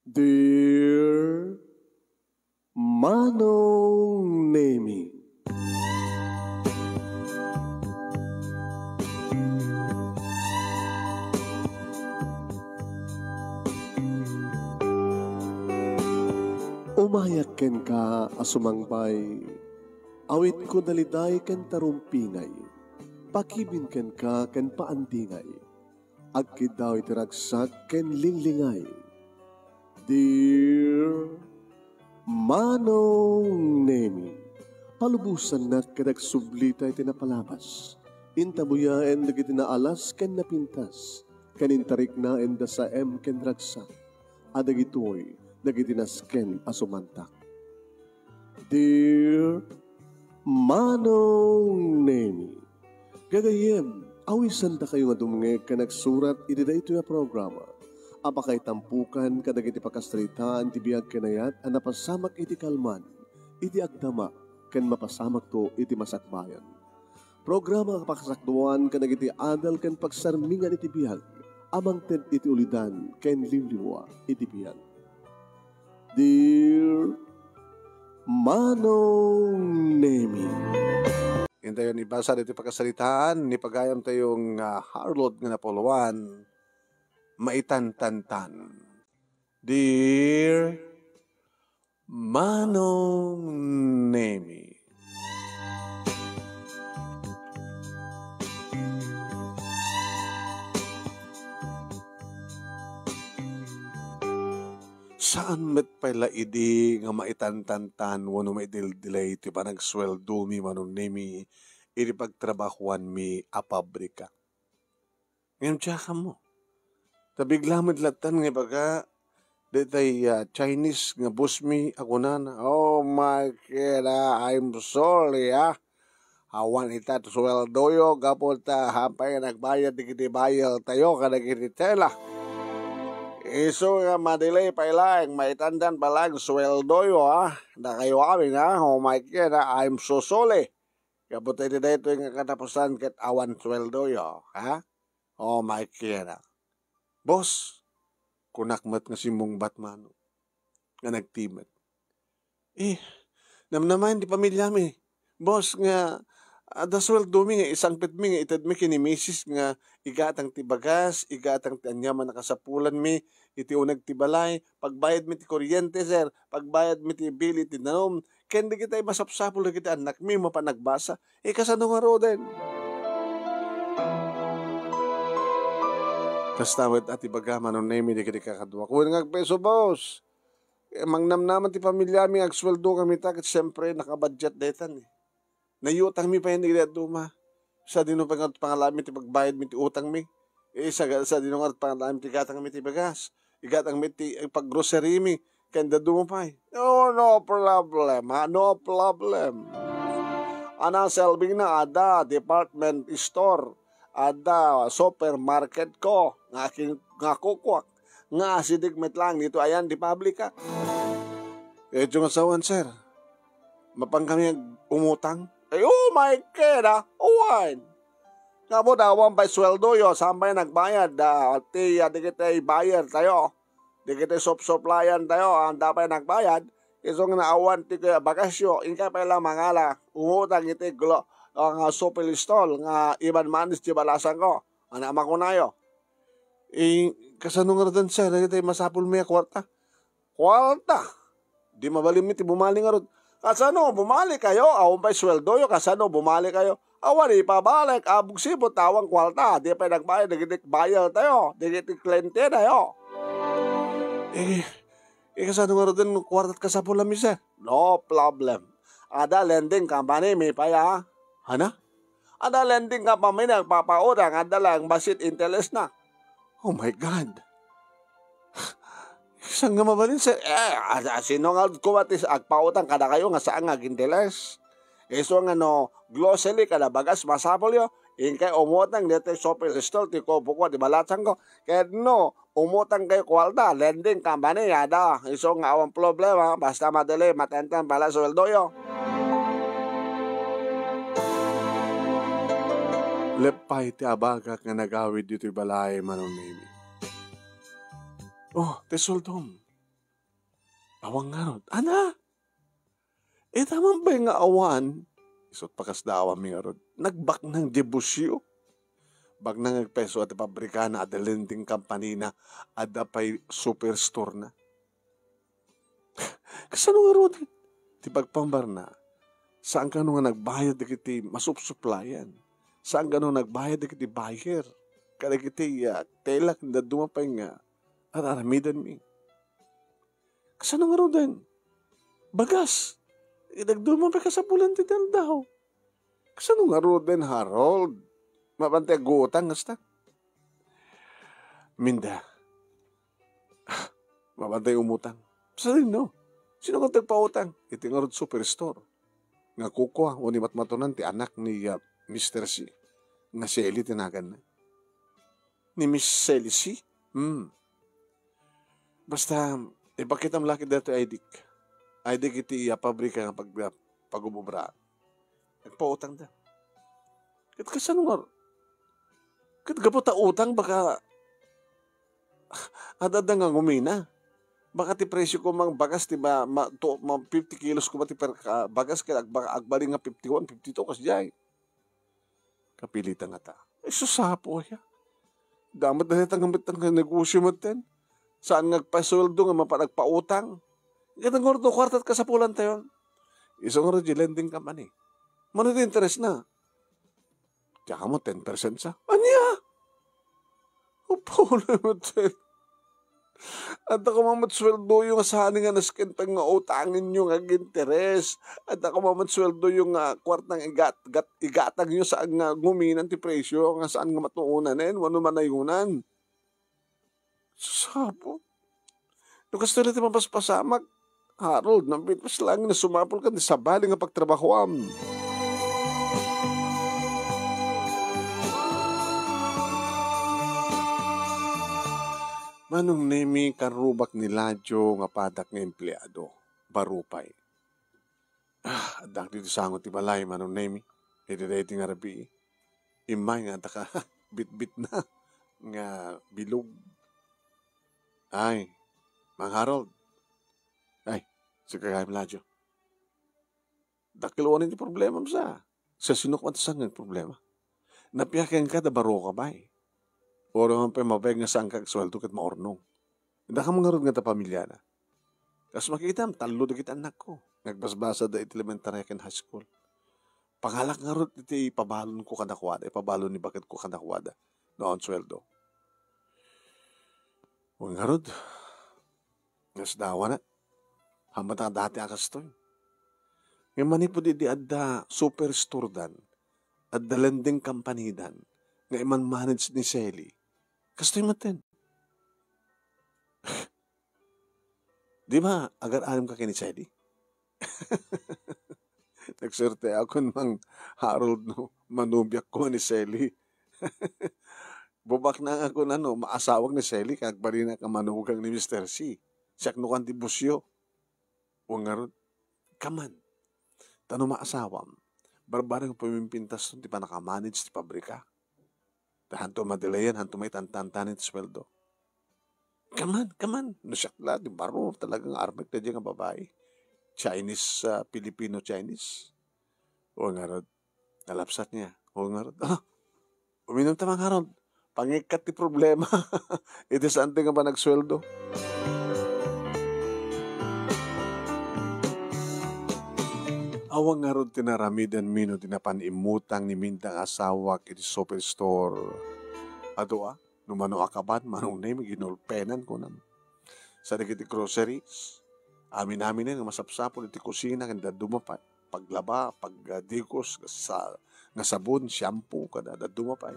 Dear Manong Nemi, umayak ken ka asumangbay, awit ko daliday ken tarumpingay, pakibin ken ka ken paandingay, agkid daw itiragsak ken linglingay. Dear Manong Nemi, palubusan na kadagsublita iti napalabas, intabuyaen dagiti naalas ken napintas, kanintarik na enda sa ken ragsak, adagitoy dagiti nasken asumantak. Dear Manong Nemi, gagayem, awisan da kayo nga dumngeg ka nagsurat iti dayto nga programa. Apakay tampukan kadagiti pakastritaan ti biag kenayat a napasamak iti kalman, iti agdama, ken mapasamak to iti masakbayan. Programa kapakasakduan kadagiti adal ken pagsarmingan iti biag, amang ted iti ulidan ken limliwa iti biag. Dear Manong Nemi, Intayon ibasa dito pagkasalitaan, ni pagayam tayong harlot nga napuluan, maitantantan. Dear Manong Nemi, saan met pala idi nga maitantantan wano maidildilay ti panagsweldo mi Manong Nemi iti pagtrabahuan mi a pabrika. Ngayon tsaka mo. Tabigla madlatan nga baga detay Chinese nga boss mi ako na. Oh my God, I'm sorry Awan ita to sweldo yo gapon ta hapay nagbayad di kiti bayal tayo kada kiti tela. Iso nga madelay pa ilang maitandan palang sweldo yo Da kayo kami oh my God, I'm so sorry. Gapon tayo dito nga katapusan ket awan sweldo yo Oh my God. Boss, kunakmat nga si mong Batman nga nagtimat. Namnaman di pamilya mi. Boss nga, da sweldo mi nga isang pit mi nga itad mi kini misis nga igatang ti bagas, igatang ti anyaman nakasapulan mi, iti unag ti balay, pagbayad mi ti kuryente sir, pagbayad mi ti bill iti nanom, kendi kita masapsapul na kita anak mi mapanagbasa, kasano nga ro din. Kastamit at ibaga Manong Nemi di kiti kakadwa. Kung nga peso boss, mangnam naman ti pamilya mi agsweldo kami takit siyempre nakabudget detan Nayutang mi pa hindi kita duma. Sa dinungat pangalami ti pagbayad mi ti utang mi. Sa dinungat pangalami ti gatang mi ti bagas. Igatang mi ti paggrocery mi. Kanda dumupay. No problem no problem. Ana selbing na ada department store. Ada supermarket ko nga kukwak nga sidigmet lang dito ayan di publika. Yung asawan sir mapang kami umutang oh my God uwan nga mo dawang pa sweldo yo sambay nagbayad di kita bayar tayo di kita supplyan tayo ang dapat nagbayad isong naawan ti bagasyo inka pa lang mangala umutang iti ang sopilistol nga iban manis di balasan ko. Anak ko na yo. Kasano nga rin sir, tayo masapul mo kwarta. Kwarta? Di mabalim iti bumali nga rin. Kasano, bumali kayo? Awan pa'y sweldo yo, kasano, bumali kayo? Awan, ipabalik, abog sibot, tawang kwarta. Di pa nagbayad, nagitik bayal tayo. Nagitik klente na yo. Kasano nga rin kwarta't kasapul namin sir? No problem. Ada lending company, may paya Hana? Ada lending ka pa may nagpapautang, ada lang basit interest na. Oh my God. Saan nga mabalin sir? Sino nga kumatis agpautang kada kayo nga saan nga ginteles? So nga glossary kada bagas masapol yo. Kay umutang dito sopil stol ti ko buko di balatsan ko. Kaya umutang kayo kwalta, lending company ada. So nga awang problema, basta madali matentan pala sweldo yo. Lepay ti abagak nga nagawid dito'y balay Manong Nemi. Oh, tesoldom. Awang nga ron. Ana? Tamang ba nga awan? Isot pakas dawa mi nga ron. Nagbak ng debusyo. Bag nang nagpeso at pabrika na at lending company na ada pa'y superstore na. Kasano nga ron? Ti pagpambar na. Saan ka nga nagbayad di kiti masupsuplayan? Saan ka nagbayad di kiti buyer? Kada kiti telak na dumapay nga at aramidan mi. Kasano nga ron? Bagas. Nagdumapay ka sa pulan ti daw. Kasano nga ron, Harold? Mabantay gutang, hasta. Minda. Mabantay umutang. Sa rin, no? Sino kang tagpautang? Iti nga ron superstore. Nga kukuha, o ni matmatunan, ti anak ni Mr. C. Nga Shelly, tinagan na. Ni Miss Shelly C? Basta, ipakita mo laki dito, Aidik. Aidik iti pabrika nga pag-umubra. Nagpautang da. Kat kasano nga, kat gaputa utang, baka adada nga ngumina. Baka ti presyo ko mang bagas, ti ba, 50 kilos ko ba ti per bagas, kaya agbali nga 51, 52 kas jay. Kapilitan nga ta. Susapo ya. Damat na nitang gamit ng negosyo mo ten. Saan nagpasweldo nga mapanagpautang. Ganang gordo, kwartat ka sa pulan tayo. Isang ordo, lending company. Mano din interest na? Tsaka mo, 10% sa. Anya? Upo na mo, 10. At ako mamatsweldo yung asahan nga naskintang nga utangin nyo nga interest. At ako mamatsweldo yung kwartang igatag nyo saan nga nguminan ti presyo. Nga saan nga matuunan wano manayunan. Sapo. Nukas tulit yung mapaspasamak. Harold, nambitpas lang na sumapol ka sa bali nga pagtrabahoam. Manong nemi karubak ni Ladyo nga padak nga empleyado. Barupay. Adak dito sangot ti balay, manong nemi. Edi nga rabi. Imay nga taka bit-bit na nga bilog. Ay, Mang Harold. Ay, si Kagay Ladyo. Dakiluan yung problema mo sa sinukmat sa nga problema. Napiyakin ka da baro ka ba eh. Oro man pa mabeg nga saan kag sweldo kat maornong. Hindi ka mga ron nga ta pamilya na. Kas makita, talo da kita anak ko. Nagbasbasa da elementary and high school. Pangalak nga ron iti ipabalon ko kadakwada. Ipabalon ni bakit ko kadakwada. Noon sweldo. Huwag nga ron. Ngas dawa na. Hamat nga dati akas to. Yung manipod iti adda superstore dan. Adda lending company dan. Nga iman manage ni Shelly. Kastoy maten. Di ba, agar-alim ka kini Shelly? Nagserte ako ng Harold no, manubyak ko ni Shelly. Bubak na ako na no, maasawag ni Shelly, kagbali na kamanugang ni Mr. C. Siyak no kan busyo. O nga ron, kaman. Tanong maasawam, barbarang pumimpintas di pa nakamanage di pabrika. Hanto madelayan, hanto may tantantanin ti sweldo. Kaman. Nasyakla, di baro, talagang armek na dyan nga babae. Chinese, Filipino-Chinese. O nga rod, nalapsat niya. O nga rod, uminom tamang harod. Pangikat ti problema. Ito saan nga ba nagsweldo? Awang nga ron tinaramidan mino tinapanimutang ni mintang asawak iti superstore. Adoa, numano akaban, manong name, ginulpenan ko nam. Sa iti groceries, amin-amin nga masapsapon iti kusina, kanda dumapay. Paglaba, pagdikos, nga sabon, shampoo, kada dumapay.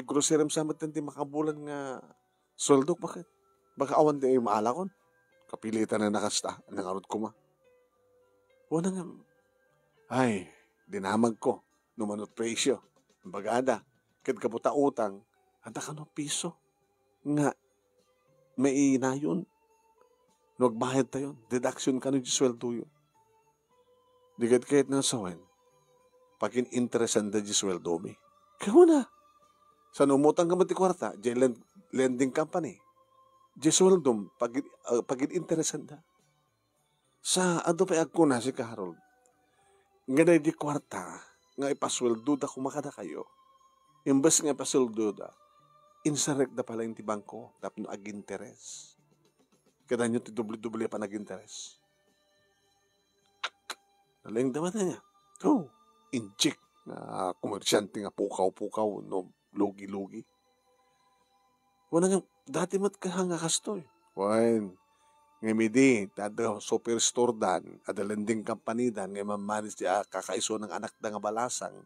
Grocery samat nanti makabulan nga sweldo, bakit? Baka awan di ay maalakon. Kapilitan na nakasta, nangarot ko ma. Wala nga, ay, dinamag ko, numanot presyo, bagada, kad kaputa utang, handa ka no piso, nga, may inayon, nagbayad tayo, deduction ka no di sweldo yun. Digad kahit na sawan, pagin interesan da di sweldo mi. Kaya na, sa numutang ka mati kwarta, di lending company, Jesualdom, pagin interesan da. Sa ado pa agko na si Harold, nga na di kwarta, nga ipasweldo da kumakada kayo. Imbes nga ipasweldo da, insarek da pala yung ti bangko, tapno ag-interes. Kada nyo ti dubli-dubli pa nag-interes. Nalang daman na niya. Oh, injik na komersyante nga pukaw-pukaw, no, lugi-lugi. Wala nga, dati mat kahanga kastoy. Wine, nga midi, tada superstore dan, ada lending company dan, nga mamanis di kakaiso ng anak da nga balasang,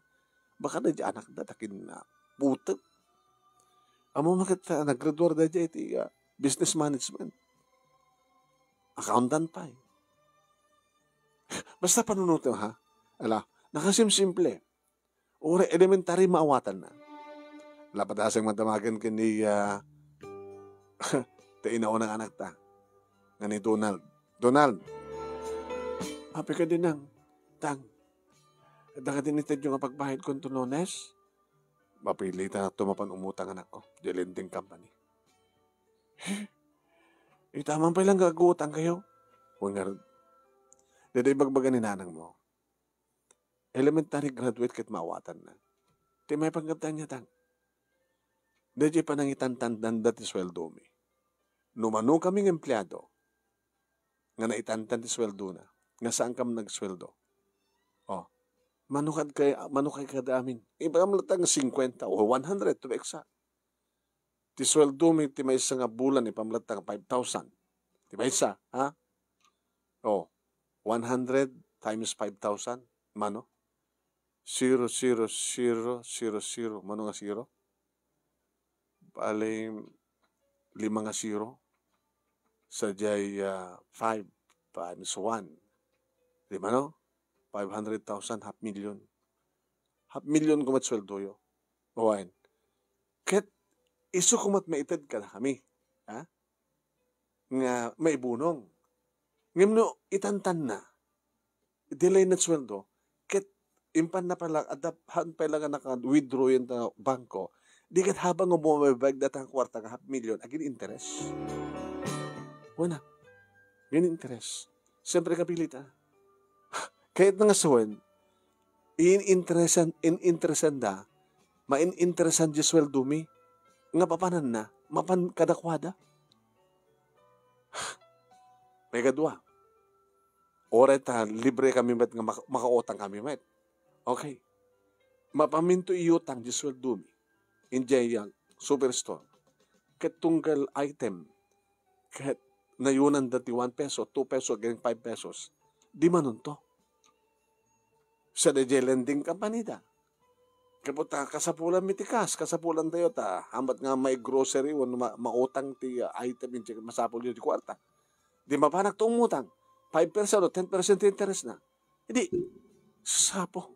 baka na di anak da takin na putet. Amo makita, naggraduar da di iti business management. Accountant pa eh. Basta panunutin ha. Ala, nakasimsimple. Ure elementary maawatan na. Lapadasang matamagan ka ni tainao ng anak ta. Nga ni Donald. Donald, happy ka din ang tang. Daka din itad yung pagpahid kong tunones. Mapili ta tumapan umutang anak ko. Di lending company. Tamang pa lang gagutang kayo. Huwag nga rin. Dada ibagbaga ni nanang mo. Elementary graduate kit maawatan na. Di may panggaptan niya tang. Dada panangitan-tandan dati sweldo mi. Numano kaming empleyado. Nga naitantan ti sweldo na. Nga saan kam nagsweldo. Oh, manukay kada amin. Ipamlatang 50 o 100 to be exact. Ti sweldo mi ti may isa nga bulan ipamlatang 5,000. Ti may isa, ha? Oh, 100 times 5,000. Mano? 0, 0, 0, 0, 0. Mano nga 0? Bale, 5 nga 0. Sadyay 5 times 1. Di ba no? 500,000, half million. Half million kumat sweldo yo. Owain. Ket, iso kumat maitad ka na kami. Ha? Nga may bunong. Ngayon no, itantan na. Delay na sweldo. Ket, impan na pala, adapan pala nga naka-withdraw yung bangko. Di kat habang umumabag datang kwarta ka half million, agin interest. Wala. Yan interest. Siyempre kapilita. Kahit nga sawan, in-interesan da, ma-in-interesan di sweldo mi, nga papanan na, mapan kadakwada. May kadwa. Oray ta, libre kami met, nga makaotang kami met. Okay. Mapaminto iyutang di sweldo mi. Injay yang superstore. Katunggal item. Kat nayunan dati 1 peso, 2 peso, galing 5 pesos. Di manon to. Sa DJ lending company da. Kaputa, kasapulan mitikas, kasapulan tayo ta. Hambat nga may grocery, mautang ti item, masapul yun di kwarta. Di mapanak to umutang. 5% o 10% interest na. Hindi, sapo.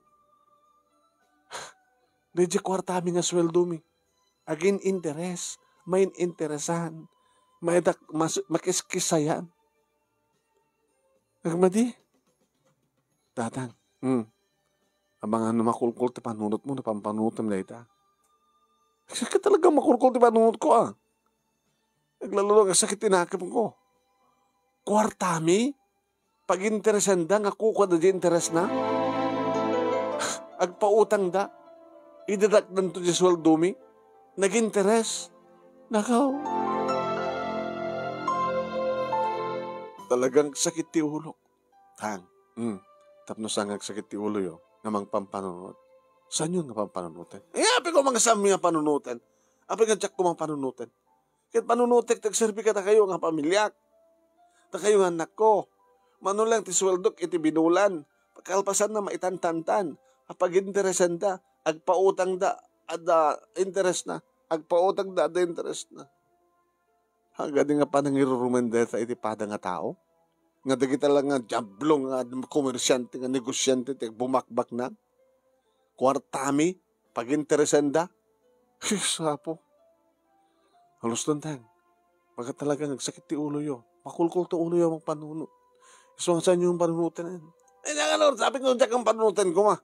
Medyo kwarta mi nga sweldo mi. Agin interest, may interesan, may makiskisayan. Nagmadi. Tatang, ang mga makulkul ti panunot mo, napampanunot mo na ita. Sakit talaga makulkul ti panunot ko ah. Naglalalo ka sakit tinakip ko. Kwarta mi, pag interesan da, nga kuka da di interest na. Agpautang da. Idadak na ito di sweldo mi. Nag-interest. Nakaw. Talagang sakit ti ulo. Tang. Tapno sangag sakit ti ulo yo. Namang pampanunod. Saan yun nga pampanunutin? Api ko mga sami nga panunutin. Api nga tsak ko mga panunutin. Kahit panunutik, tagserbi ka na kayo nga pamilyak. Na kayo nga anak ko. Manulang ti sweldok iti binulan. Pagkalpasan na maitantantan. Kapag interesan da, agpautang da, ada interest na. Agpautang da, ada interest na. Hanggang nga pa nang irurumendeta iti pada nga tao. Nga dagita lang nga jablong nga komersyante, nga negosyante, bumakbak na. Kwartami, pag interesan da. Sapo. Halos tantang. Pagka talaga nagsakit ti ulo yo. Makulkul to ulo yo ang panunod. So, saan yung panunutin na yun? Eh, Lord, sabi ko, diyan kang panunutin ko ma.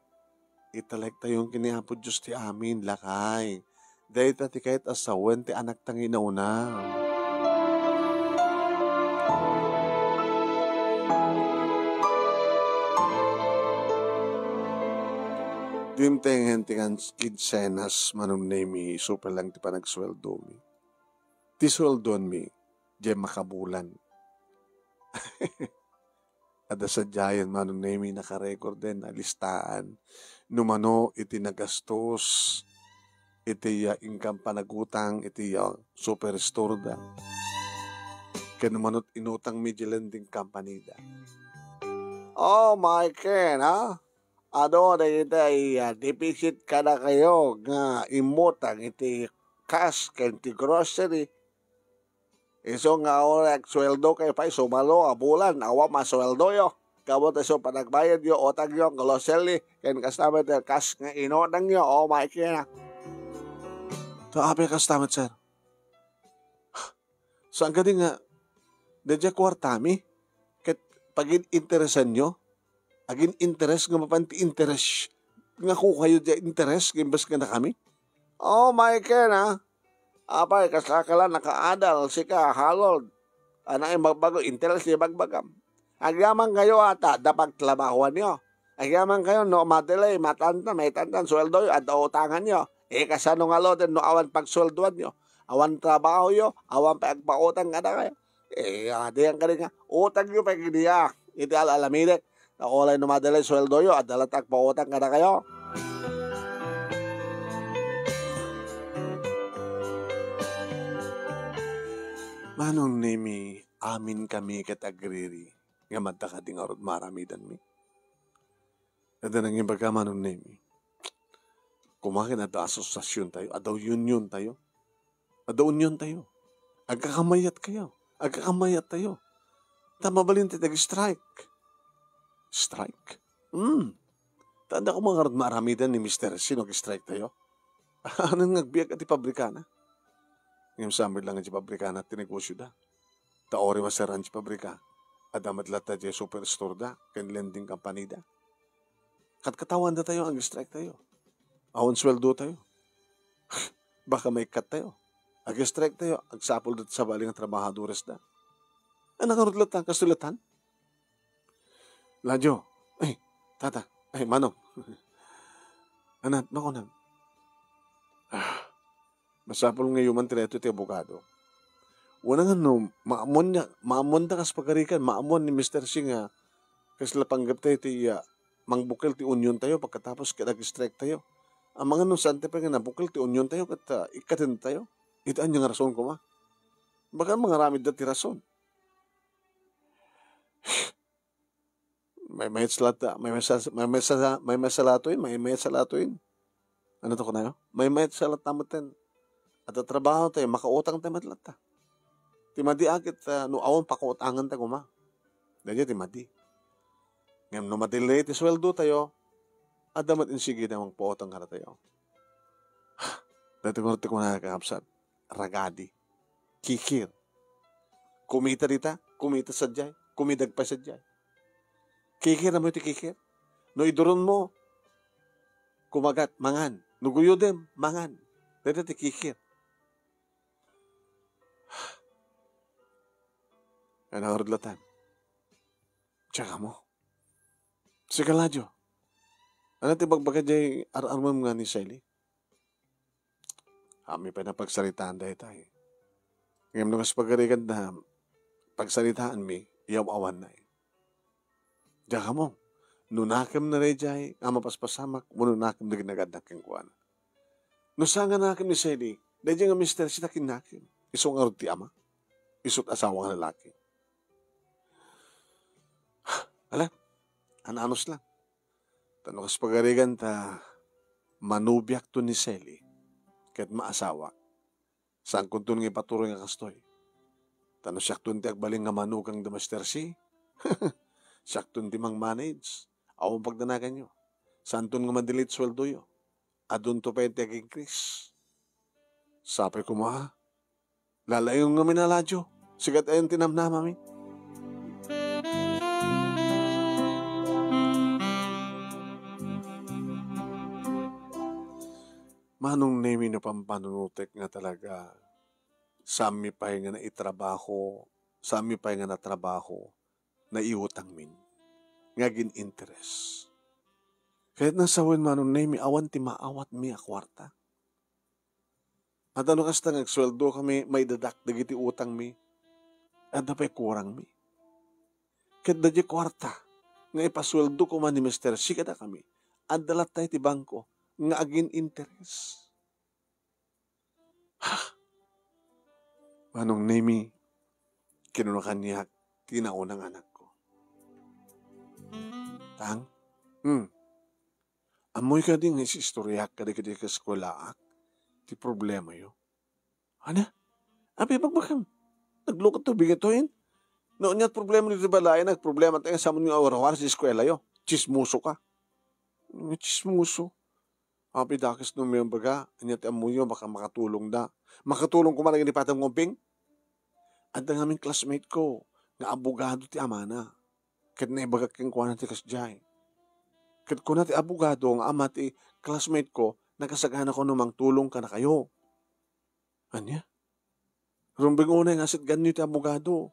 Italek tayong kinihapo Diyos ti amin, lakay. Dahil tati kahit asawan ti anak tang inauna. Dimteng hentingan kidsenas manunemi super lang ti panagsweldo mi. Ti sweldon mi, di makabulan. Ada sa giant manunemi nakarecord din na listaan. Numano iti nagastos, iti income panagutang, iti superstore da. Kanumanot inutang midyalanding company da. Oh my Ken, ha? Ano na iti deficit ka na kayo nga imutang iti cash ken ti grocery. Iso nga sweldo kayo pa sumalo a bulan awa masweldo yo. Kabot iso panagbayad yo otag yo grocery ken customer cash nga inutang yo. Oh my Ken. Taapi customer sir. Saan ka din nga dadya kwartami ket pagin interesan nyo agin interest nga mapanti interest nga ko kayo di interest gimbas ka na kami. Oh my Ken ha. Apay kasakalan nakaadal sika halod. Anay magbago interest di bagbagam. Agyaman kayo ata dapat trabahuan nyo. Agyaman kayo no madelay matanta may tantan sweldo yo at utangan nyo. Kasano nga lo din no awan pagsweldoan nyo. Awan trabaho yo, awan pagpautang ka na kayo. Diyan ka rin nga. Utang nyo pa kiniya. Iti alamidet. Ako lang numadala yung sweldo yun at dalatag pautang ka na kayo. Manong nemi, amin kami katagriri. Nga madta ka ding arod maramidan mi. Ada nang ibaga manong nemi. Kumakin ada asosasyon tayo. Adaw union tayo. Adaw union tayo. Agkakamayat kayo. Agkakamayat tayo. Tama balin tayo strike. Strike? Tanda ko mga maramidan ni Mr. Sino strike tayo? Anong nagbiyak at ipabrikana? Ngayon samid lang ang ipabrikana at tinegosyo da. Taori masaran si pabrika. Adamat lata di superstore da. Ken lending company da. Katkatawan da tayo ang strike tayo. Awan sweldo tayo. Baka may cut tayo. Ag-strike tayo. Agsapol da sa baling ang trabahadores da. Anong karudlatan? Kasulatan? Ladyo, tata, manong. Anat, mako na. Masapol nga yuman tireto ti abogado. Unang maamon da kas pagarikan, maamon ni Mr. Singh nga, kasi lapanggap tayo ti mangbukil ti union tayo, pagkatapos nag-strike tayo. Ang mga nung sante pa nga nabukil ti union tayo, kat ikatin tayo. Itaan yung rason ko ma. Baka mga ramid da ti rason. May salatuin. Ano to ko na yun? May salat namutin. At trabaho tayo, makautang tayo matlata. Timadi agit, no awon pakautangan tayo ma. Dahil timadi. Ngayon, no madelay, tisweldo tayo, adamat insigi na mga pautang ka na tayo. Dati ko na nakakapsat. Ragadi. Kikir. Kumita rita, kumita sadyay, kumidag pa sadyay. Kikir na mo iti kikir. No iduron mo, kumagat, mangan. Nuguyo dem, mangan. Dito iti kikir. Ano harudlatan? Tsaka mo. Sikaladyo. Ano iti bagbaga jay ar-armam nga ni Shelly? Kami pa na pagsalitaan dahil tayo. Ngayon nung pagkarigan na pagsalitaan mi, iyaw awan na eh. Diyan mo, nunakam na rin dyan, mapaspasamak, nunakam na ginagad na kengkuan. Nusangan nakim ni Shelly, dahil nga mister sita kinakim, isong arod ti ama, isot asawa nga lalaki. Alam, ananos lang. Tanong kas pagarigan ta, manubiak to ni Shelly, kahit maasawa, saan kung tunong ipatuloy nga kastoy. Tanong siyak tunti agbaling nga manugang da Master C, siyaktun di mang manage. Awang pagdanagan nyo. Santun nga madilit sweldo yo. Adun to pa yung tig-increase. Sabi ko ma, lalayong nga minaladyo. Sigat ayong tinamnama mi. Manong nemi na pampanunutek nga talaga. Sami pa nga na itrabaho. Sami pa nga na trabaho. Na iutang min. Ngagin interest. Kahit nasawin manong name, awan ti maawat mi a kwarta. At ano kasta nagsweldo kami, may dadak dagiti utang mi, at napay kurang mi. Kahit dadya kwarta, nga ipasweldo ko man ni Mr. C kada kami, at dalat tayo ti bangko, nga agin interest. Manong name, kinunakan niya, tinaunang anak ko. Tang, amoy ka din nga istoryak kada kada ka eskwelaak, ti problema yo. Ana? Abi magbakam. Naglukot to bigatoin. Noon niya't problema ni balay, nagproblema tayo sa mga awar-awar sa eskwela yo. Chismuso ka. Chismuso. Abi dakis no may baga, anyat amuyo baka makatulong da. Makatulong ko man ang inipatang ngumping. At ang aming classmate ko, nga abogado ti amana. Kat na ibaga keng kuha natin kasjay. Kat ko natin abogado, ang ama ti classmate ko, nagkasagana ko namang tulong ka na kayo. Anya? Rumbing una yung asit ganyo ti abogado.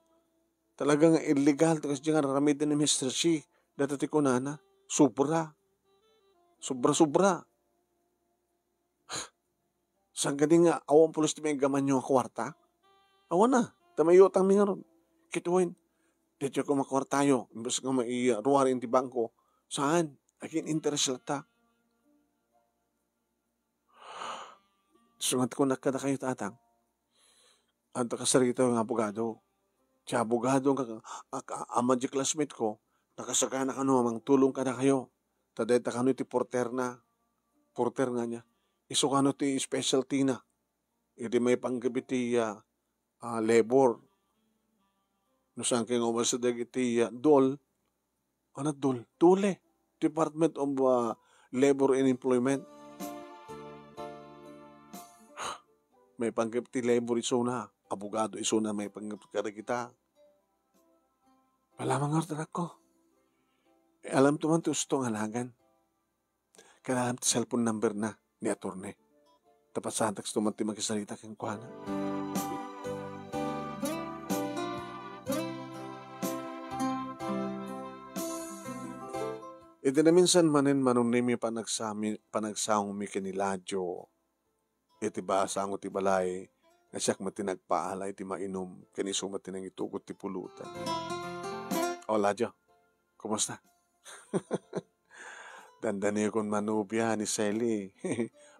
Talagang illegal. Tapos diyan nga ramid ni Mr. C. Dati ko na. Sobra. Sobra. Saan galing nga, awan pulos ti may gaman nyo ang kwarta? Awan na. Tamayotang mi nga ron. Kituin. Dito ko makwartayo. Imbes nga mairuwarin ti bangko. Saan? Akin interest lata. Sungat ko nakada kayo tatang. Anto kasarito yung abogado. Si abogado ang ama di classmate ko, nakasagana ka namang tulong ka na kayo. Tadeta ka no ti porter nga niya. Iso ka no ti specialty na. Hindi may panggabi ti labor. No saan kayo umasadag iti dole. Ano dole? Dole. Department of Labor and Employment. May panggap ti labor iso na. Abogado iso na may panggap ka kita. Malamang order ako. Alam to man ti ustong halagan. Kaya alam ti cellphone number na ni attorney. Tapat sa hantax to man ti magkasalita kang kuhana. Iti na minsan manin manunimi panagsahong mi kiniladyo. Iti basang ti balay, nga siyak matinagpaalay ti mainom, kaniso matinang itugot ti pulutan. O Ladyo, kumusta? Dandani kon manubya ni Sally,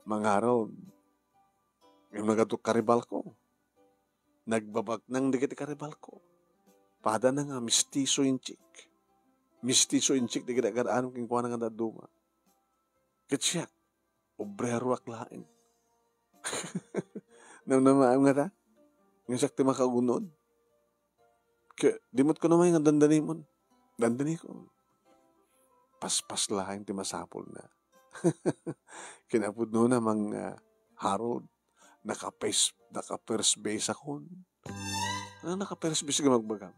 mangaron. Yung nagatok karibal ko. Nagbabag nang digiti karibal ko. Pada na nga, mistiso yung chick. Mistiso yung chick, digiti agaraan kong kuha nga daduma. Katsiyak, obrero aklain. Namnamaam nga ta? Nga siyak ti makagunod. Dimot ko naman nga dandani mo. Dandani ko. Paspas lahat ti masapol na. Kinapod no namang Harold. Naka-first base ako. Naka-first base ka magbagam.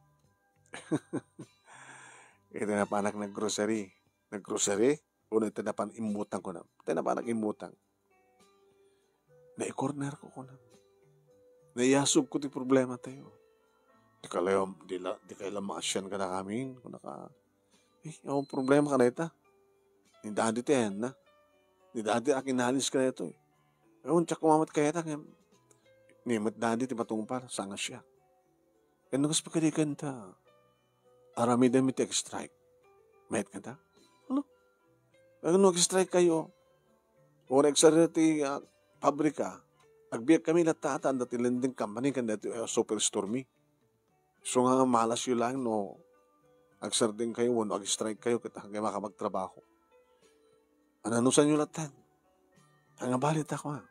Ito na pa anak nag-grocery. Nag-grocery? Una ito na pa imutang ko na. Ito na pa imutang. Na-corner ko na. Naiyasog ko ti problema tayo. Di kayo maasyan ka na kami. Ang problema ka na ito. Ni daddy tayo na. Ni daddy akin nahalis ka na ito. Ewan, tsak kumamat kaya ito. Ni mat daddy ti matungpar. Sanga siya. Kaya nakas pagkadikan ta. Arami dami ti strike. Mayat ka ta? Ano? Kaya nag-strike kayo. O nagsarili ti pabrika. Agbiyak kami latatan dati lending company kan dati superstore mi. So nga malas yun lang no. Agsarding kayo, no, ag-strike kayo kita hanggang makamagtrabaho. Ananusan nyo latan? Ang abalit ako ha.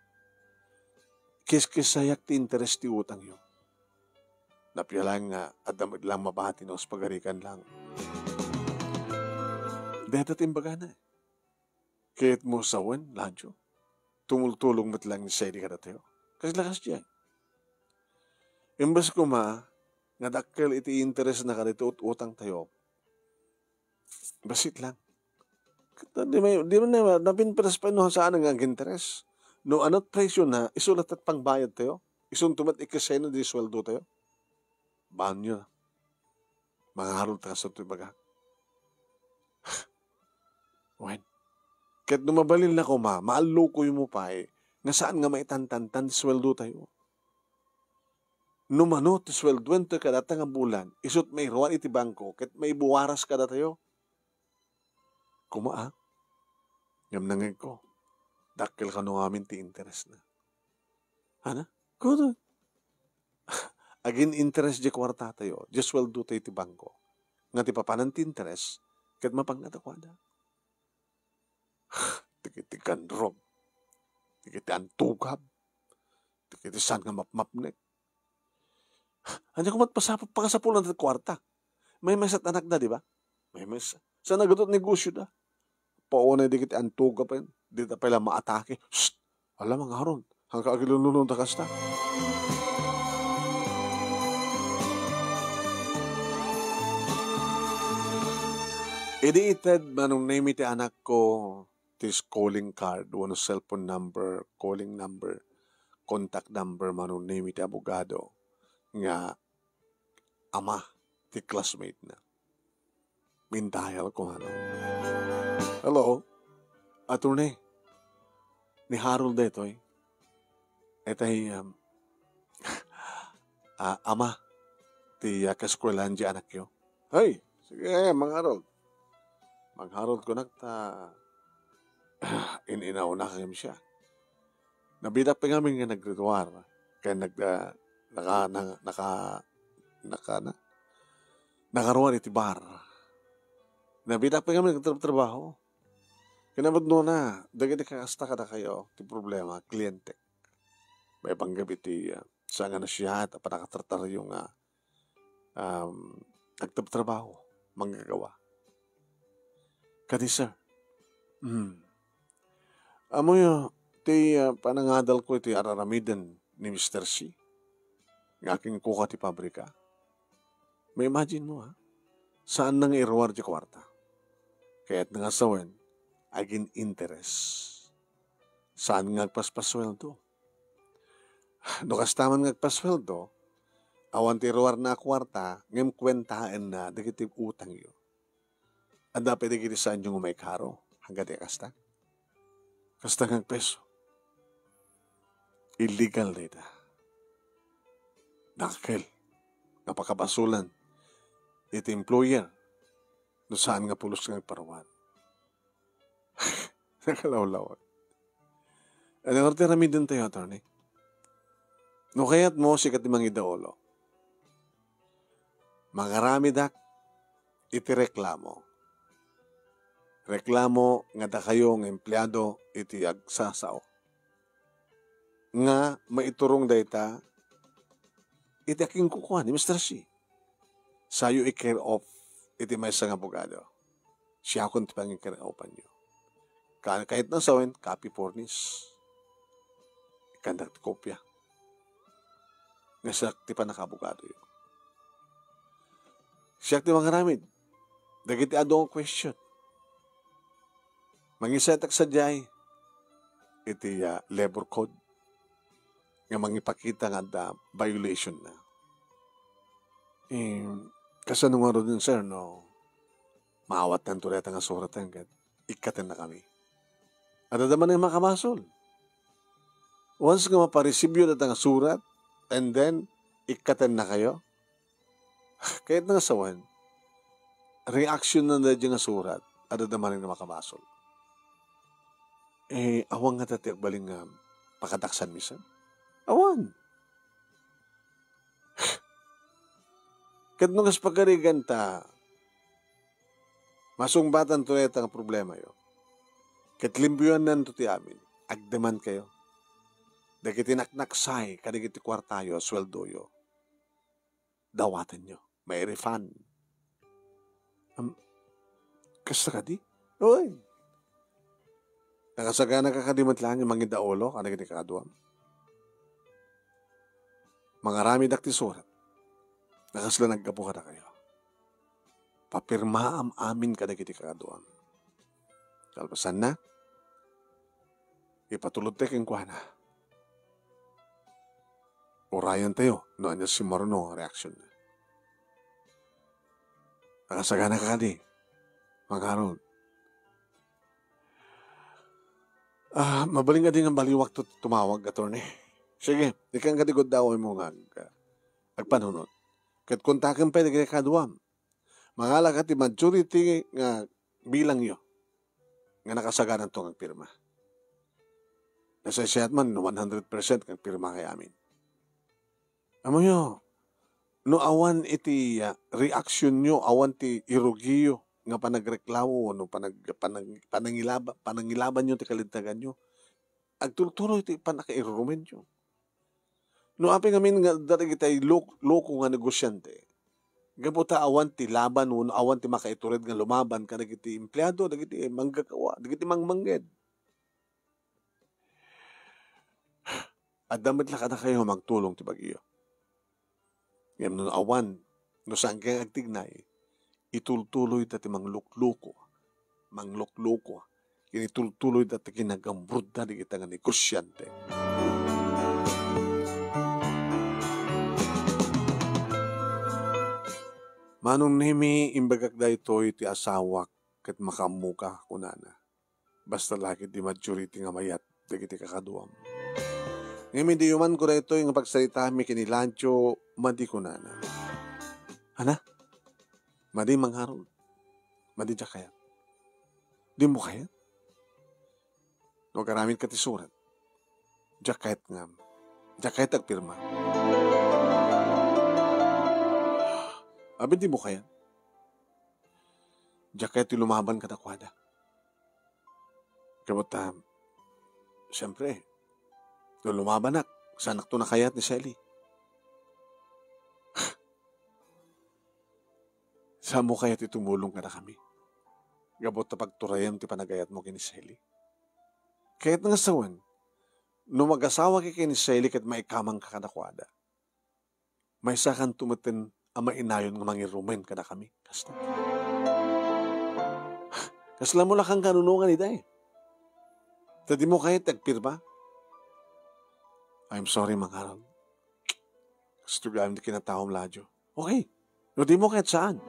Kis-kis sayak ti interest ti utang yun. Napiyalang nga at damit lang mabati no, pagarikan lang. Dito timbaga na eh. Kahit mo sawan, Ladyo. Tumultulong mo't lang ni Sally ka na tayo. Kasi lakas dyan. Imbas ko nga dakkel iti interest na kanito utang tayo. Basit lang. Di mo na, napinperas pa no saan ang interest. No anot presyo na, isulat at pangbayad tayo. Isuntumat ikaseno di sweldo tayo. Banyo na. Mga harol ta sa ito baga. Wen, Kahit numabalil na ko maalukoy mo pa nga saan nga maitantantan sweldo tayo. Numano ti sweldo ento kada nga bulan, isut may ruan iti bangko, kahit may buwaras kada tayo. Kumaa, ngam nangag ko, dakil ka nung amin ti interest na. Hana? Kudo. Agin interest di kwarta tayo, di sweldo tayo ti bangko. Nga ti papanan ti interest, kahit mapangnatakwada. Tikiti kandrog, tikiti antugab, tikiti saan nga mapmapnek. Ano kung matpasapap pa ka sa pulang at kwarta? May mesat anak na, di ba? May mesat. Sa nagatot negosyo da. Paunay di kiti antugab pa yun. Di na pala maatake. Shhh! Alam mga haron. Hanggang agilununong ta kasta. Idi-ited manong name iti anak ko tis calling card, wano cellphone number, calling number, contact number, manong name iti abogado nga ama ti classmate na. Mintayal ko ano. Hello, attorney. Ni Harold dito eh. Etay ama ti kaskwelahan di anak yo. Hey, sige mga Harold. Mag-Harold ko nagta ininaw na kami siya. Nabidak pa nga nga nagretuar. Kaya nakaruan iti bar. Nabidak pa nga nagtrabaho. Kinabot no na, dagiti kakasta ka na kayo, ti problema, kliyente. May panggabi ti, sa nga na siya, at panakatartar yung nagtrabaho, manggagawa. Kati sir, amo yun, ti panangadal ko iti araramidan ni Mr. C. Ng aking kuka ti pabrika. May imagine mo saan nang irwar di kwarta? Kaya't nangasawen, agin interest. Saan nga agpaspasweldo? No kastaman nga agpasweldo, awan ti irwar na kwarta, ngem kwentaan na, dagiti utang yun. Anda pwede kiti saan yung umay karo, hanggang di kasta. Kasta ng peso. Illegal data. Nakakil. Napakabasulan. Iti employer. No saan nga pulos nga parawan. Nakalawlawan. Ano nga rin rami din tayo, attorney? No kaya't mo sikat ni Mangidaolo. Mangarami dak iti reklamo. Reklamo nga da kayong empleyado iti agsasao. Nga maiturong data iti aking kukuha ni Mr. C. Sayo i-care off iti may isang abogado. Siya akong tipang i-care offan nyo. Kahit na sawin, copy fornis. Ikandak ti kopya. Nga siya tipa nakabogado yun. Siya ti mga ramid. Dagiti adong question. Mangisetak sa jay, iti labor code, nga mangipakita nga violation na. Kasanong nga rin, sir, no, maawat ng tureta nga surat hanggat, ikatin na kami. At adaman ng makamasol. Once nga maparesibyo na nga surat, and then, ikatin na kayo, kahit nga sawan, reaction na nga surat, at adaman ng makamasol. Awang nga tatiak baling pakataksan misa. Awan. Kat nung pagkarigan ta, masungbatan to ang problema yo. Kat limbyon nan to ti amin, agdaman kayo. Dagiti naknaksay, kadagiti kwartayo, sweldo yo. Dawatan nyo. May refund. Kasta ka di? Oy. Nakasagana ka kadimat lang yung mga daolo, kanagiti kakaduam. Mga rami dakti surat. Nakasla naggapo ka na kayo. Papirma amin kadagiti kakaduam. Kalpasan na, ipatulod tayo keng kuhana. Urayan tayo, no anya si Maruno reaction na. Nakasagana ka kadi, mga haron. Mabaling nga din ang baliwak to tumawag, attorney. Sige, ikang katigod daw mo nga agpanunod. Kat kontakan pa di kaduam. Mangala ka ti majority nga bilang yo nga nakasagaran to ng pirma. Nasa siyat man 100% kang pirma kay amin. Amo yo, no awan iti reaction nyo, awan ti irugiyo nga panagreklamo, no panangilaban nyo ti kalintagan nyo, agtuloy ti panakairumen nyo. No api ngamin nga dati kita'y loko nga negosyante, gabuta awan ti laban, no awan ti makaitured nga lumaban ka, nagiti empleyado, nagiti manggagawa, nagiti mangmangged. At damit lang kada kayo magtulong ti bagyo. Ngayon no awan, no saan kang agtignay, itultuloy dati manglukluko, itultuloy dati kinagambrud na di kita nga negosyante. Manong nemi imbagak da ito iti asawak kat makamuka kunana. Basta lagi di majority nga mayat dagiti kakaduam. Ngayon di yuman ko na ito yung pagsalita mi kinilancho madi kunana. Ana? Madi mangharol. Madi jakayat. Di mo kayat? No karamin katisurat. Jakayat ngam. Jakayat agpirma. Abi di mo kaya? Jakayat lumaban ka takwada. Kabuta, siyempre, lumaban nak. Sanak to na kayat ni Sally. Saan mo kaya't itumulong ka na kami? Gabot na pagturayan ti panagayat mo kini Sally. Kaya't nga sawan, no mag-asawa kini Sally kat maikamang ka kadakwada. May sakan tumatin ang mainayon nga mangirumen ka na kami. Kasla mo lang kang kanunungan ita eh. Tadi mo kaya't agpirma? I'm sorry, Mangaral. Gusto gawin di kinatawang ladyo. Okay. No di mo kaya't saan?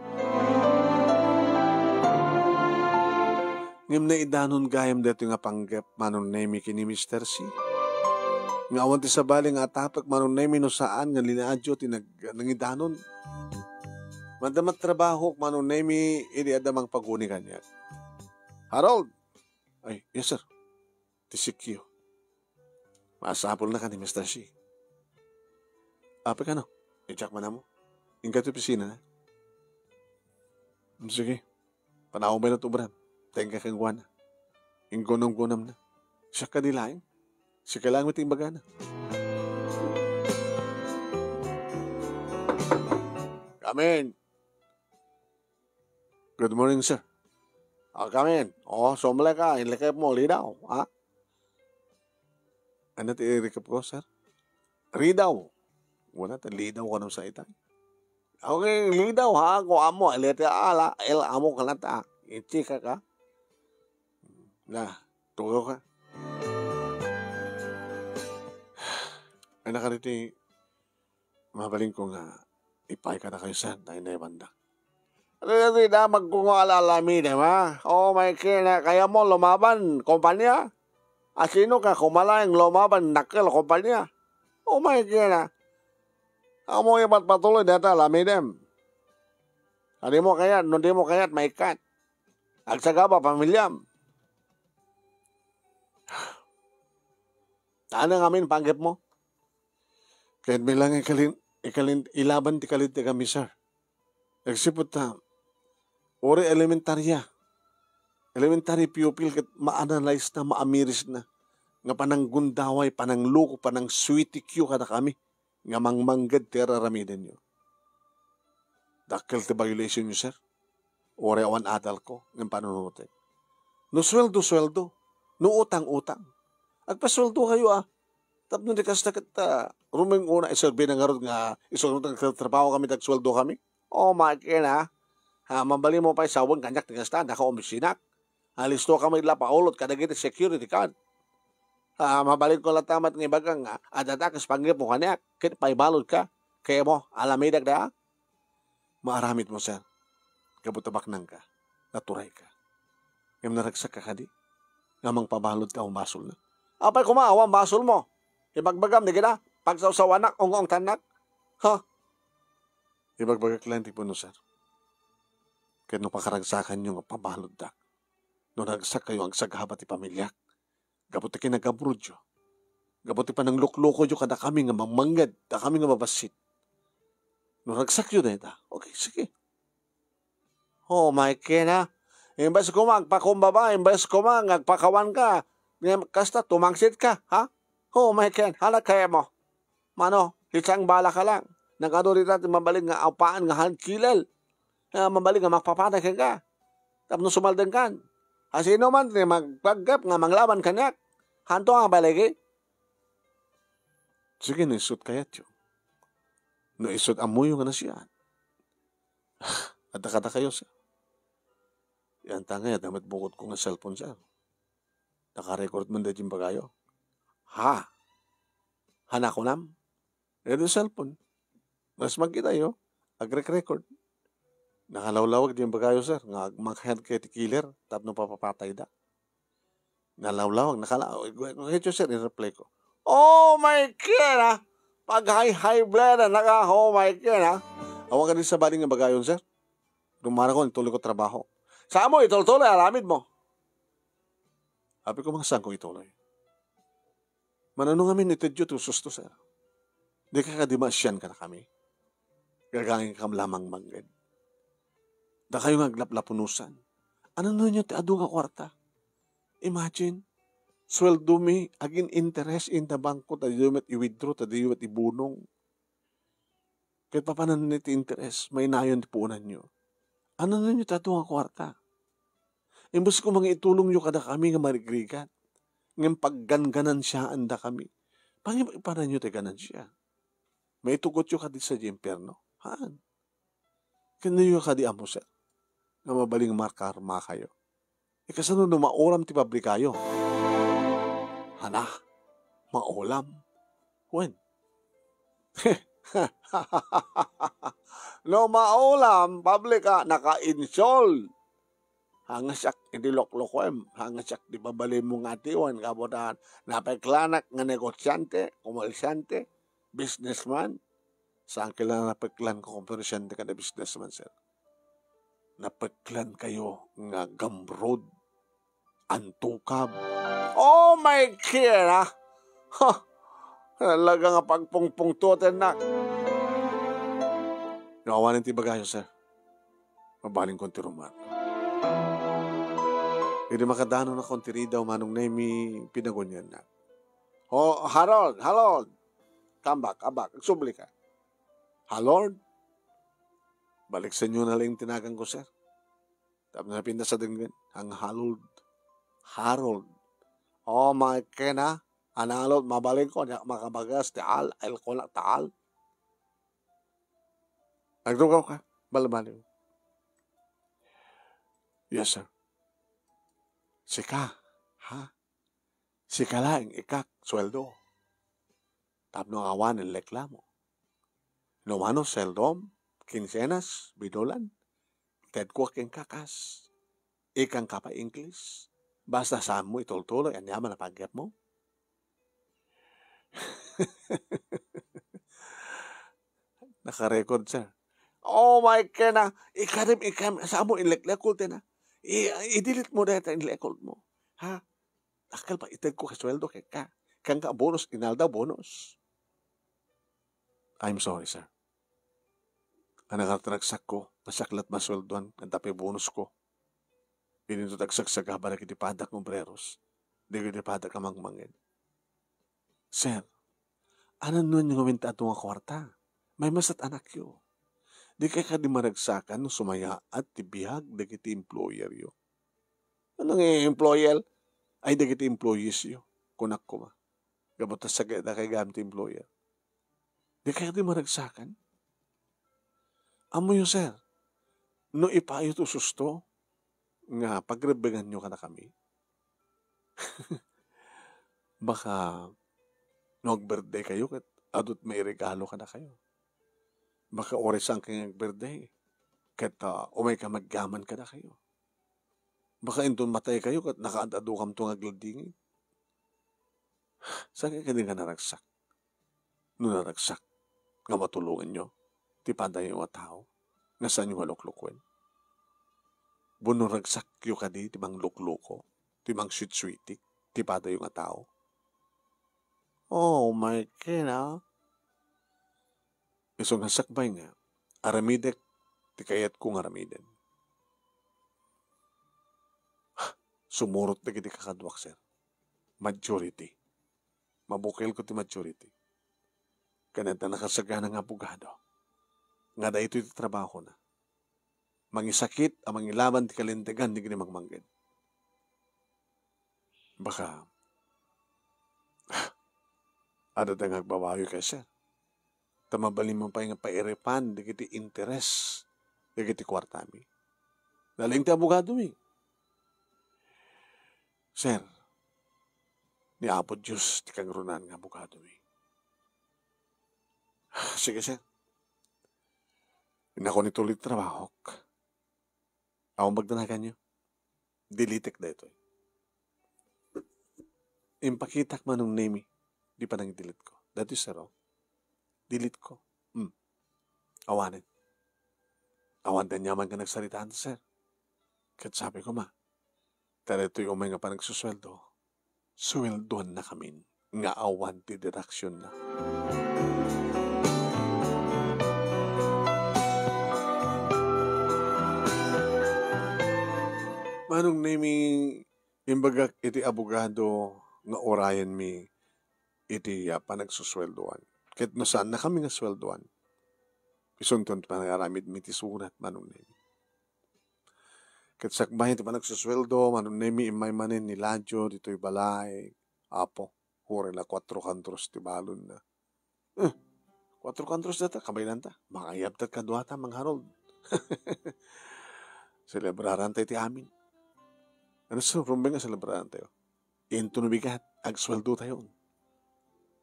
Ngam na idanon gayam dito nga panggap manon nemi kini Mr. C. Nga awan ti sabali nga atapak manon nemi no saan nga linaadyo ti nangidanon. Mandamat trabaho manon nemi ini adamang paguni kanya. Harold! Ay, yes sir. Tisikyo. Maasapol na ka ni Mr. C. Apa ka no? I-check mo na mo. Ingka ito pisina na. Sige. Panahon ba na ito, Bram? Tengka kang guwana. Inggunong-gunam na. Siya ka nilaing. Siya kailangan mo baga na. Come in. Good morning, sir. Come in. Sumala ka. Inlikap mo. Lidaw. Ha? Ano ti i-recap ko, sir? Ridaw. Wala ta. Lidaw ka nung sa itay. Okay, lidaw ha. Kung amo. Ilete ala. Amo ka na ta. Ichika ka. Tugaw ka. Ay nakariti, mabaling ko nga, ipay ka na kayo saan, tayo na ibanda. Ano na magkungo alalami, diba? My kina, kaya mo lumaban, kumpanya? Sino ka kumalayang lumaban, nakil, kumpanya? My kina. Amo yung patuloy data, alami dem. Hindi mo kayat, hindi mo kayat, may kat. Agsaga pa, pamilyam. Ano nga amin, panggap mo? Kahit may lang ilaban ti kalit kami, sir. Nagsipot ta, ori elementarya. Elementary pupil, kat ma-analyze na, ma-amiris na. Nga pananggundaway, panangluko, panang sweetie Q kada kami. Nga mangmanggad tira ramiden nyo. Dakil ti violation nyo, sir. Ori awan adal ko, ng panunutin. No sweldo. No utang. Agpasweldo kayo Tapno di kasta kita rumeng una iserbi na nga nga isunod ng trabaho kami tagsweldo kami. Makina. Mambali mo pa isawang kanyak ng kasta naka-omisinak. Listo kami lapaulot kadagiti security card. Mabalik ko lang tamat ng ibagang adatakas panggip mo kanyak. Kit paibalod ka. Kaya mo alamidag da. Maaramit mo sir. Kabutabak nang ka. Naturay ka. Yung naragsak ka kadi. nga mang pabalod ka ang basol na. Apay kumaawa ang basol mo. Ibagbagam, di kita. Pagsawsawanak, ongong tanak. Ha? Ibagbagak lang, tipo no, sir. Kaya nung pakaragsakan nyo nga pabalod da. Nung nagsak kayo ang saghabat ti pamilyak. Gabuti kinagabrudyo. Gabuti pa ng lukloko yo kada kami nga mamanggad. Da kami nga mabasit. Nung nagsak yun na ita. Okay, sige. Oh, my kena. Imbes ko magpakumbaba, imbes ko magpakawan ka. Kasta, tumangsit ka, ha? Oh, my ken, halak kaya mo. Mano, isang bala ka lang. Nagano rin natin mabaling nga apaan nga hangkilal. Mabaling nga magpapanay ka. Tapos sumaldan kan. Asino man, magpaggap nga manglaban kanyak. Hanto nga baligi. Sige, naisot kayat yun. Naisot amuyo nga na siya. Ada-kada kayo siya. Yan tangay, damat bukod ko nga cellphone siya. Naka-record man dahil yung bagayo. Ha? Hana ko nam? Ito cellphone. Mas magkita yo. Agrek-record. Nakalawlawag din yung bagayo, sir. Nga mag-hand kay killer. Tapos nung papapatay da. Nakalawlawag. Ito, sir, in-reply ko. Oh my God, ha? Pag high blood, oh my God, ha? Awang ka din sa baling ng bagayon, sir. Dumara ko, ituloy ko trabaho. Saan mo, ituloy, alamid mo. Habi ko mga saan ko ituloy. Mananong kami ni Tedyo to susto, sir. Di ka kadimasyan ka na kami. Gagangin ka lamang manggad. Da kayo ngaglaplapunusan. Ano nun yung tiado nga kwarta? Imagine, sweldo mi, agin interest in the banko, tadi met i-withdraw, tadi met ibunong. Kahit pa panan niti interest, may nayon ti puunan nyo. Ano nun yung tiado nga kwarta? Imbus ko mga itulong nyo kada kami nga marigrigat. Ngayon pagganganan siya, anda kami. Pangipanan nyo ti ganan siya. May tugot nyo kadi sa impyerno. Haan? Kanayo kadi amo, sir. Nga mabaling markarma kayo. Kasano na maulam ti pabrikayo? Hana? Maulam? When? No maulam, pabrika, naka-install. Hangasak, idilok-lokwem. Hangasak, di babalin mo nga tiwan. Kabotahan, napeklanak nga negosyante, komersyante, businessman. Saan kailangan napeklan ko komersyante ka na businessman, sir? Napeklan kayo nga gamrod, antukab. Oh my God, ha? Huh. Talaga nga pagpungpungtutin na. Nakawanin ti bagayo, sir. Mabaling konti rumat. Hindi makadano na konti ridaw manong nemi pinagunyan na. Oh, Harold. Come back. Subli ka. Harold? Balik sa inyo na lang tinagang ko, sir. Tapos na pinta sa dinggan. Ang Harold. Oh, my kena. Analod, mabalik ko. Makabagas, taal. Ayl ko na, taal. Nagdugaw ka. Balabalik. Yes, sir. Sika. Ha? Sika lang, ikak, sweldo. Tapos nung awan, reklamo. Numano, seldom, kinsenas, bidolan. Ted ko king kakas. Ikang kapa English. Basta saan mo itultuloy, ang yaman na pagyap mo. Naka-record, sir. Oh my God, ikam, saan mo inleklekul na? I-delete mo dahil inleklekul mo. Ha? Akal pa, ited ko kasweldo kay ka. Kang ka bonus, inaldaw bonus. I'm sorry, sir. Ang nakatragsak ko, masaklat masweldoan, ang tapi bonus ko. Pininto tagsak habang nakitipadak ng breros. Di ko tipadak ka mangmangin. Sir, ano nun yung gawin tato nga kwarta? May masat anak yo. Di kay ka di maragsakan no sumaya at tibihag di kiti employer yo. Ano nga employer? Ay di kiti employees yo. Kunak ko ma. Gabutas sa kaya kay gamit employer. Di kay ka di maragsakan? Amo yo, sir. No ipayo to susto, nga pagrebegan nyo ka na kami. Baka nag-birthday kayo kat adot may regalo ka na kayo. Baka oras ang kanyang birthday kat umay ka maggaman ka na kayo. Baka inton matay kayo kat nakaadado kam to nga gladingin. Sa kaya nga naragsak. No naragsak, nga matulungan nyo, ti paday yung tao, nga saan yung haluklukwen. Buno ragsak yung kadi, ti mang lukluko, ti mang sweet-sweetik, ti paday yung tao. Oh my God, Iso nga sakbay nga, aramidek, ti kayat kong aramiden. Sumurot na kiti kakadwak, sir. Majority. Mabukil ko ti majority. Kanata nakasagana nga abogado. Nga da ito iti trabaho na. Mangisakit ang mangilaban ti kalintegan di gini mangmanggin. Baka ada da nga agbabayo kay sir. Tamabalin mo pa nga pairepan di kiti interes di kiti kwartami. Daling ti abogado eh. Sir, ni Apo Diyos ti kagrunan nga abogado eh. Sige, sir. Inako nituloy trabaho. Ako magdanagan nyo. Dilitek da ito. Impakitak man ng name, di pa nang delete ko. Dati, sir, delete ko. Awanin. Awan din yaman ka nagsalitaan, sir. Kat sabi ko, ma, tala ito'y umay nga pa nagsusweldo. Sweldoan na kami. Nga awan ti deduction na. Manong naming imbagak iti abogado nga orayan mi iti panagsusweldoan. Kahit nasaan na kami nga sweldoan. Isunton pa nagaramid mi ti surat manong nami. Kahit sakbahin ti panagsusweldo, manong nami imay manin ni Ladyo, dito'y balay, apo, huri na 4 kantros ti balon na. 4 kantros data, kamay nanta. Makayab tat kadwata, mang Harold. Celebraran tayo ti amin. Ano sa problema nga celebraran tayo? Into nubigat, agsweldo tayo.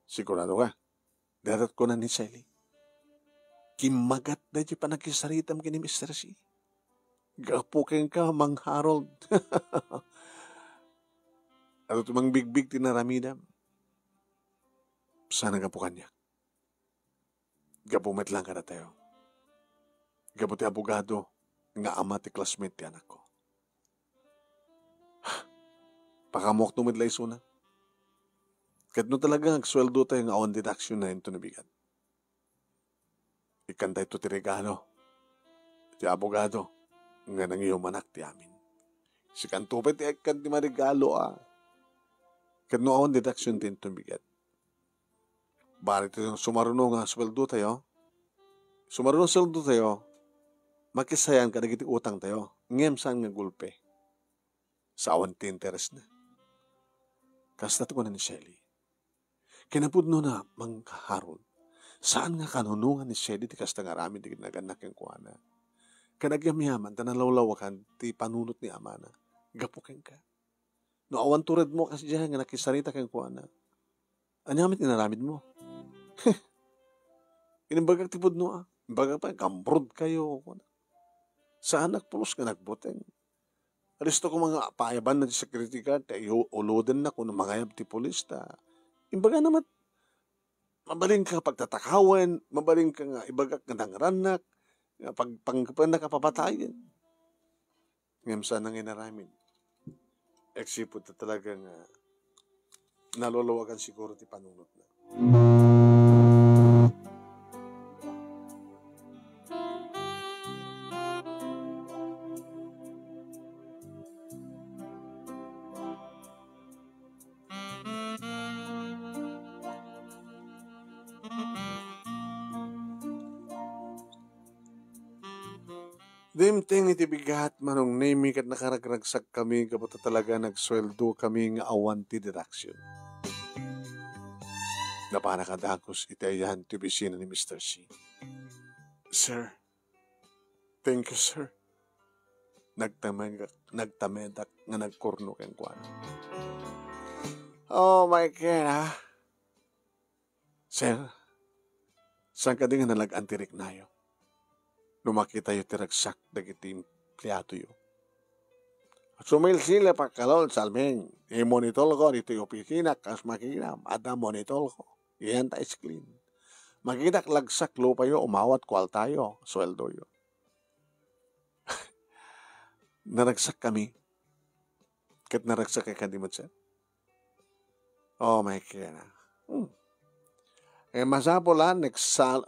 Sigurado ka, darat ko na ni Sally. Kimagat na di pa nakisaritam kini Mr. C. Gapukin ka, mang Harold. At tumang bigbig tinaramidam. Sana gapukan niya. Gapumet lang ka na tayo. Gaputi abogado, nga ama ti classmate ti anak ko. Pakamok tumidlay suna. Kat no talaga agsweldo tayo nga on deduction na ito nabigat. Ikanta ito ti regalo. Ti abogado. Nga nang iyong manak ti amin. Si kantupay ti ikan ti marigalo Kat no on deduction din ito nabigat. Bari ito sumaruno nga sweldo tayo. Sumaruno sweldo tayo. Makisayan ka nagiti utang tayo. Ngem saan nga gulpe. Sa awan ti interes na. Kastat ko na ni Shelly. Kinapudno na, mang Harold, saan nga kanunungan ni Shelly ti kasta nga rami di naganak yung kuwana. Kanagyamyaman, tanalawlawakan ti panunot ni amana. Gapukin ka. No awan tured mo kasi dyan nga nakisarita kang kuwana. Anyamit inaramid mo. Inimbagag ti pudno Imbaga pa, kambrod kayo. Sa anak pulos ka nagbuteng. Alisto ko mga paayaban na di security guard, uloden na kung mangayab ti polis ta. Imbaga naman, mabaling ka pagtatakawan, mabaling ka nga ibagak nga nangaranak, pagpangkapan na kapapatayin. Ngayon saan nang inaramin? Eksipot na talaga nga naluluwagan siguro ti panunot na. Dimting iti bigat manong nami kat nakaragragsak kami kapata talaga nagsweldo kami nga awan ti deduction. Napanakadakos iti ayan ti bisina ni Mr. C. Sir, thank you sir. Nagtamedak nga nagkurno keng kwan. Oh my God Sir, saan ka din nga nalag-antirik nayo? Lumakita yung tiragsak dagiti empleyado yo. Sumil sila pagkalol salming. I-monitor ko dito yung opisina kas makina. Ada monitor ko. Iyan tayo clean. Makita lagsak lupa yo, umawat kwal tayo. Sweldo yo. Naragsak kami. Kat naragsak kay kadimot sir. Oh, may kaya na. Masapulan,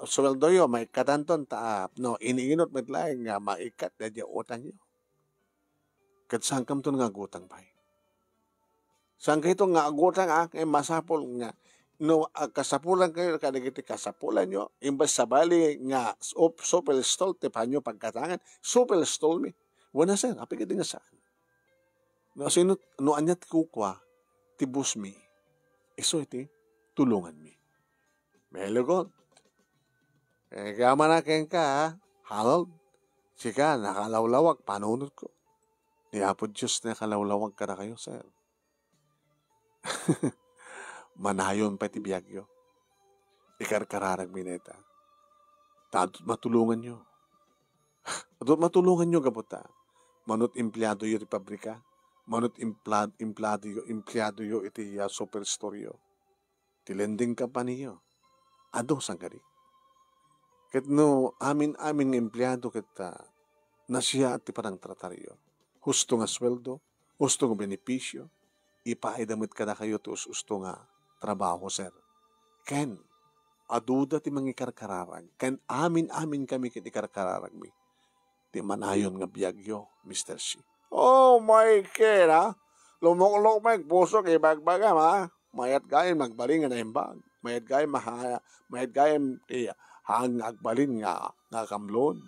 sweldo yo, may katanton taap. No, iniinot met laing nga maikat na diya utang yo. Kat sangkam to nga gutang pay. Sangka ito nga gutang masapul nga. No, kasapulan kayo, kadagiti kasapulan nyo. Imbas sa bali nga, super stall, tipan nyo pagkatangan. Super stall mi. Wala sir, apigit nga saan. No, sino, no, anyat kukwa, tibus mi. Iso iti, tulungan mi. Melugot. Kaya manakin ka, Harold. Sika, nakalawlawag, panunod ko. Niyapod Diyos na nakalawlawag ka na kayo, sir. Manayon pa iti biyagyo. Ikarkararag mineta. Matulungan nyo. Matulungan nyo, gabuta. Manot empleyado yo iti pabrika. Manot empleyado yo iti superstore yo. Ti lending company yo. Ado sanggari. Ket no, amin ng empleyado kita na siya at ti parang trataryo. Husto nga sweldo, husto nga benepisyo, ipaidamit ka na kayo ti husto nga trabaho, sir. Ken, aduda ti mangikarkararag. Ken, amin kami kiti karkararag mi. Ti manayon nga biyagyo, Mr. C. Oh, my kera. Lumok-lok magpusok, ibagbagam, ha? Mayat gayem magbalin nga na imbag. Mayat gayem hang agbalin nga kamlon.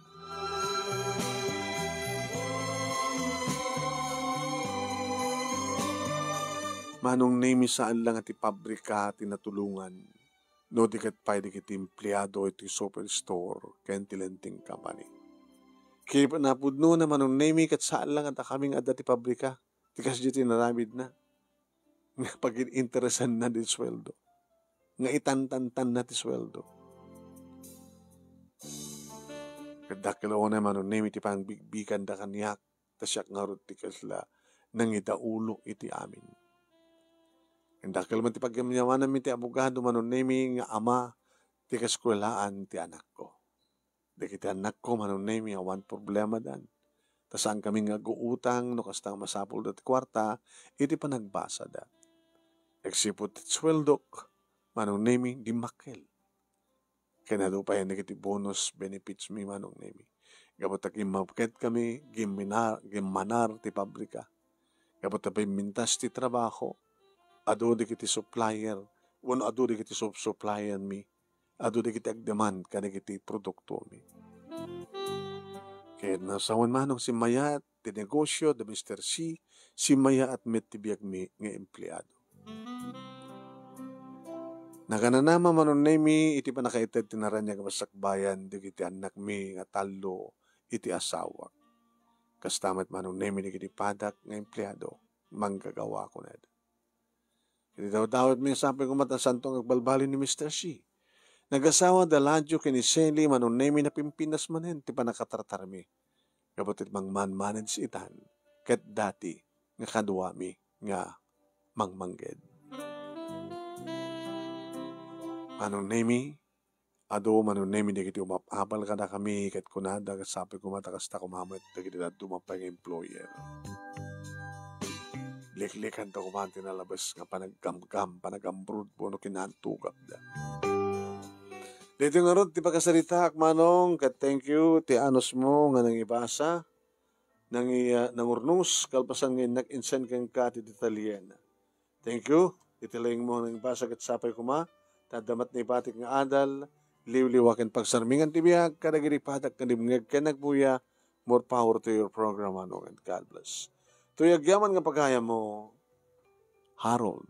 Manong name saan lang ati pabrika tinatulungan. No di kat pay di kiti empleyado iti superstore ken ti lending company. Kaya napudno na manong name kat saan lang at kaming adda ti pabrika. Tikas di tinaramid na. Nga pag-interesan na di sweldo. Nga itantantan na ti sweldo. Kadakilo na manong name iti pang bigbikan da kanyak. Tasyak nga rot ti kasla nang idaulo iti amin. Dakil man ti pagyaman namin ti abogado manon nemi nga ama ti kaskwelaan ti anak ko. Dikiti anak ko manon nemi awan problema dan. Tasaan kami nga guutang no kastang masapul dat kwarta iti panagbasa da. Eksipot ti sweldok manon nemi di makel. Kanado pa yan dikiti bonus benefits mi manon nemi. Gabutak imapket kami gimanar ti pabrika. Gabutak mintas ti trabaho. Ado di kiti supplier, ado di kiti supplier mi, ado di kiti agdemand kada kiti produkto mi. Kaya nasawan manong si Maya at ti negosyo, the Mr. C, si Maya at met ti biyag mi nga empleyado. Nagananama manon nemi, iti pa nakaited tinaranya kamasakbayan, di kiti anak mi nga talo, iti asawa. Kastamat manon nemi di kiti padak nga empleyado, manggagawa ko na. Hindi daw-dawat may sabi ko matasantong agbalbalin ni Mr. C. Nag-asawa daladyo kiniseli manunemi na Pimpinas manen, ti pa nakatartarmi. Kabutit mang man-manage itan, ket dati nga kaduami nga mangmangged. Manunemi, ado manunemi di kiti umapapal ka na kami, ket kunada sabi ko matakasta kumamat, di kiti na dumapay ng employer. Liklikan to kumanti na labas nga panaggamgam, panagambrud po no kinantugap da. Dito nga ron, ti pagkasalita manong, kat thank you, ti anos mo nga nang ibasa, nang urnus, kalpasan nga nag-insen kang ka ti Italiana. Thank you, itilayang mo nang ibasa kat sapay kuma, tadamat na ipatik nga adal, liwliwakin pagsarmingan ti biyag, kadagiripadak kanibngag kanagbuya, more power to your program, manong, and God bless. Tuyagyaman nga pagkaya mo, Harold.